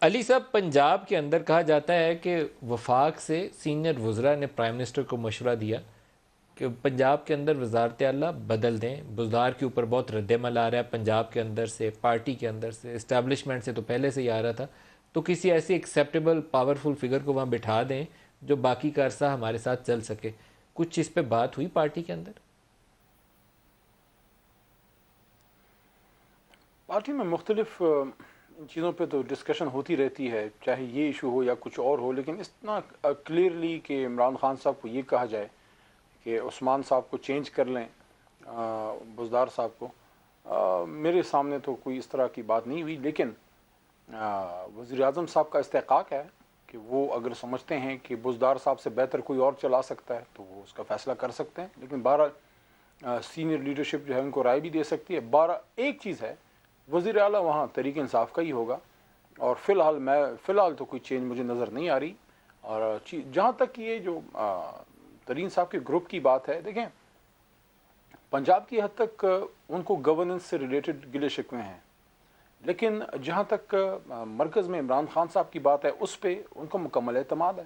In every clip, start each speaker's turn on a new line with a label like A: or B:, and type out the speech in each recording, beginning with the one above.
A: علی صاحب، پنجاب کے اندر کہا جاتا ہے کہ وفاق سے سینئر وزراء نے پرائم منسٹر کو مشورہ دیا کہ پنجاب کے اندر وزارت اعلیٰ بدل دیں. بزدار کے اوپر بہت رد عمل آ رہا ہے پنجاب کے اندر سے، پارٹی کے اندر سے، اسٹیبلشمنٹ سے تو پہلے سے ہی آ رہا تھا. تو کسی ایسی ایکسیپٹیبل پاورفل فگر کو وہاں بٹھا دیں جو باقی کا عرصہ ہمارے ساتھ چل سکے. کچھ اس پہ بات ہوئی پارٹی کے اندر؟
B: پارٹی میں مختلف چیزوں پہ تو ڈسکشن ہوتی رہتی ہے، چاہے یہ ایشو ہو یا کچھ اور ہو، لیکن اتنا کلیئرلی کہ عمران خان صاحب کو یہ کہا جائے کہ عثمان صاحب کو چینج کر لیں، بزدار صاحب کو، میرے سامنے تو کوئی اس طرح کی بات نہیں ہوئی. لیکن وزیر اعظم صاحب کا استحقاق ہے کہ وہ اگر سمجھتے ہیں کہ بزدار صاحب سے بہتر کوئی اور چلا سکتا ہے تو وہ اس کا فیصلہ کر سکتے ہیں. لیکن بہرحال سینئر لیڈرشپ جو ہے ان کو رائے بھی دے سکتی ہے. ایک چیز ہے، وزیر اعلیٰ وہاں تحریک انصاف کا ہی ہوگا، اور فی الحال تو کوئی چینج مجھے نظر نہیں آ رہی. اور جہاں تک یہ جو ترین صاحب کے گروپ کی بات ہے، دیکھیں پنجاب کی حد تک ان کو گورننس سے ریلیٹڈ گلے شکوے ہیں، لیکن جہاں تک مرکز میں عمران خان صاحب کی بات ہے اس پہ ان کو مکمل اعتماد ہے.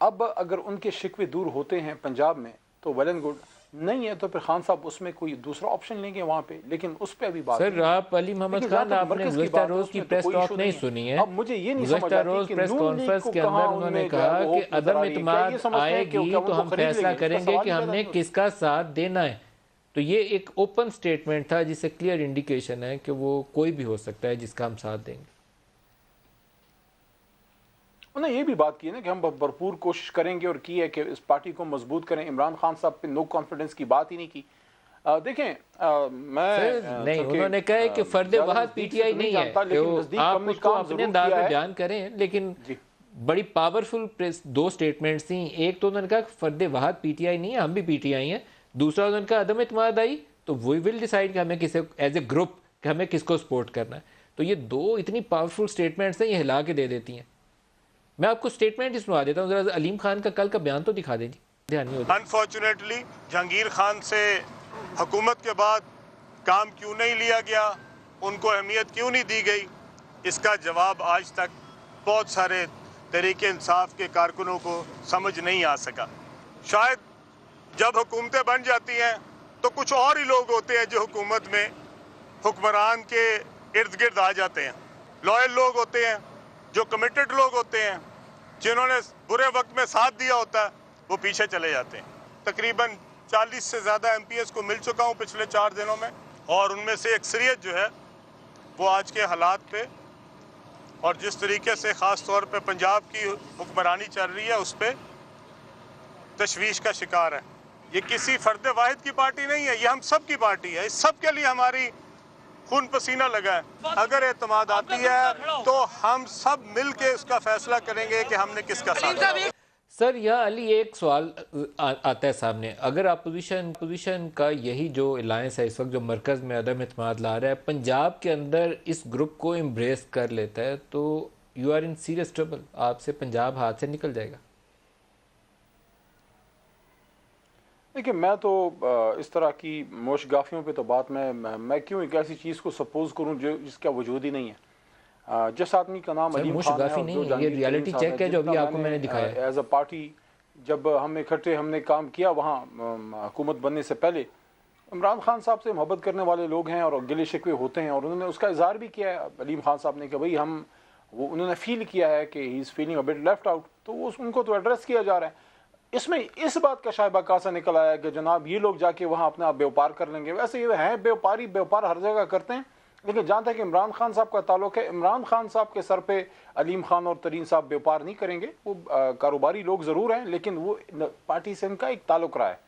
B: اب اگر ان کے شکوے دور ہوتے ہیں پنجاب میں تو ویل اینڈ گڈ، نہیں ہے تو پھر خان صاحب اس میں کوئی دوسرا آپشن لیں گے وہاں پہ، لیکن اس پہ ابھی بات
A: سر آپ علی محمد خان، آپ نے گزشتہ روز کی پریس ٹاک نہیں سنی ہے.
B: اب مجھے یہ نہیں سمجھ
A: گزشتہ روز پریس کانفرنس کے اندر انہوں نے کہا کہ عدم اعتماد آئے گی تو ہم فیصلہ کریں گے کہ ہم نے کس کا ساتھ دینا ہے. تو یہ ایک اوپن سٹیٹمنٹ تھا جس سے کلیئر انڈیکیشن ہے کہ وہ کوئی بھی ہو سکتا ہے جس کا ہم ساتھ دیں گے.
B: انہوں نے یہ بھی بات کی ہے نا کہ ہم بھرپور کوشش کریں گے اور کی ہے کہ اس پارٹی کو مضبوط کریں. عمران خان صاحب پہ نو کانفیڈنس کی بات ہی نہیں کی. دیکھیں میں
A: نہیں، انہوں نے کہا ہے کہ فرد واحد پی ٹی آئی نہیں ہے، آپ اس کو اپنے انداز میں بیان کریں، لیکن بڑی پاورفل دو سٹیٹمنٹس تھیں. ایک تو انہوں نے کہا کہ فرد واحد پی ٹی آئی نہیں ہے، ہم بھی پی ٹی آئی ہیں. دوسرا انہوں نے کہا عدم اعتماد آئی تو وی ول ڈیسائیڈ کہ ہمیں کسے ایز اے گروپ کہ ہمیں کس کو سپورٹ کرنا ہے. تو یہ دو اتنی پاورفل سٹیٹمنٹس ہیں، یہ ہلا کے دے دیتی ہیں. میں آپ کو سٹیٹمنٹ ہی سنوا دیتا ہوں، ذرا علیم خان کا کل کا بیان تو دکھا دیں جی.
C: انفارچونیٹلی جہانگیر خان سے حکومت کے بعد کام کیوں نہیں لیا گیا، ان کو اہمیت کیوں نہیں دی گئی، اس کا جواب آج تک بہت سارے تحریک انصاف کے کارکنوں کو سمجھ نہیں آ سکا. شاید جب حکومتیں بن جاتی ہیں تو کچھ اور ہی لوگ ہوتے ہیں جو حکومت میں حکمران کے ارد گرد آ جاتے ہیں. لوئل لوگ ہوتے ہیں، جو کمیٹڈ لوگ ہوتے ہیں، جنہوں نے برے وقت میں ساتھ دیا ہوتا ہے، وہ پیچھے چلے جاتے ہیں. تقریباً 40 سے زیادہ ایم پی ایس کو مل چکا ہوں پچھلے 4 دنوں میں، اور ان میں سے اکثریت جو ہے وہ آج کے حالات پہ اور جس طریقے سے خاص طور پہ پنجاب کی حکمرانی چل رہی ہے اس پہ تشویش کا شکار ہے. یہ کسی فرد واحد کی پارٹی نہیں ہے، یہ ہم سب کی پارٹی ہے. اس سب کے لیے ہماری خون پسینہ لگا ہے. اگر اعتماد آتی ہے تو ہم سب مل کے اس کا فیصلہ کریں گے کہ ہم نے کس کا ساتھ دیا.
A: سر یا علی ایک سوال آتا ہے سامنے، اگر اپوزیشن کا یہی جو الائنس ہے اس وقت جو مرکز میں عدم اعتماد لا رہا ہے، پنجاب کے اندر اس گروپ کو امبریس کر لیتا ہے تو you are in serious trouble, آپ سے پنجاب ہاتھ سے نکل جائے گا.
B: دیکھیں میں تو اس طرح کی موش گافیوں پہ تو بات میں کیوں ایک ایسی چیز کو سپوز کروں جس کا وجود ہی نہیں ہے. جس آدمی کا نام علیم خان ہے اور جو
A: یہ ریالٹی چیک ہے جو ابھی آپ کو میں نے دکھایا ہے.
B: ایز اے پارٹی جب ہم اکٹھے ہم نے کام کیا وہاں حکومت بننے سے پہلے، عمران خان صاحب سے محبت کرنے والے لوگ ہیں اور گلے شکوے ہوتے ہیں، اور انہوں نے اس کا اظہار بھی کیا ہے علیم خان صاحب نے کہ بھائی انہوں نے فیل کیا ہے کہ he is feeling a bit left out, تو ان کو تو ایڈریس کیا جا رہا ہے. اس میں اس بات کا شائبہ کاسا نکل آیا کہ جناب یہ لوگ جا کے وہاں اپنا بیوپار کر لیں گے. ویسے یہ ہیں بیوپار ہر جگہ کرتے ہیں، لیکن جہاں تک عمران خان صاحب کا تعلق ہے، عمران خان صاحب کے سر پہ علیم خان اور ترین صاحب بیوپار نہیں کریں گے. وہ کاروباری لوگ ضرور ہیں لیکن وہ پارٹی سے ان کا ایک تعلق رہا ہے،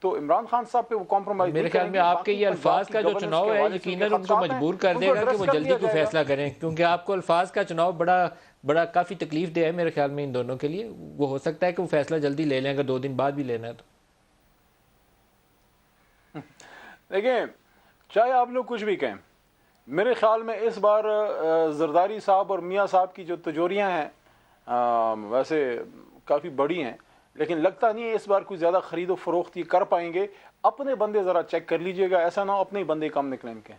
B: تو عمران خان صاحب پہ وہ کمپرومائز
A: میرے خیال میں آپ کے یہ الفاظ کا جو چناؤ ہے یقیناً ان کو مجبور کر دے گا کہ وہ جلدی کوئی فیصلہ کریں، کیونکہ آپ کو الفاظ کا چناؤ بڑا کافی تکلیف دہ ہے میرے خیال میں ان دونوں کے لیے. وہ ہو سکتا ہے کہ وہ فیصلہ جلدی لے لیں، اگر 2 دن بعد بھی لینا ہے تو.
B: دیکھیں چاہے آپ لوگ کچھ بھی کہیں، میرے خیال میں اس بار زرداری صاحب اور میاں صاحب کی جو تجوریاں ہیں ویسے کافی بڑی ہیں، لیکن لگتا نہیں ہے اس بار کوئی زیادہ خرید و فروخت کر پائیں گے. اپنے بندے ذرا چیک کر لیجئے گا، ایسا نہ ہو اپنے ہی بندے کم نکلیں ان کے.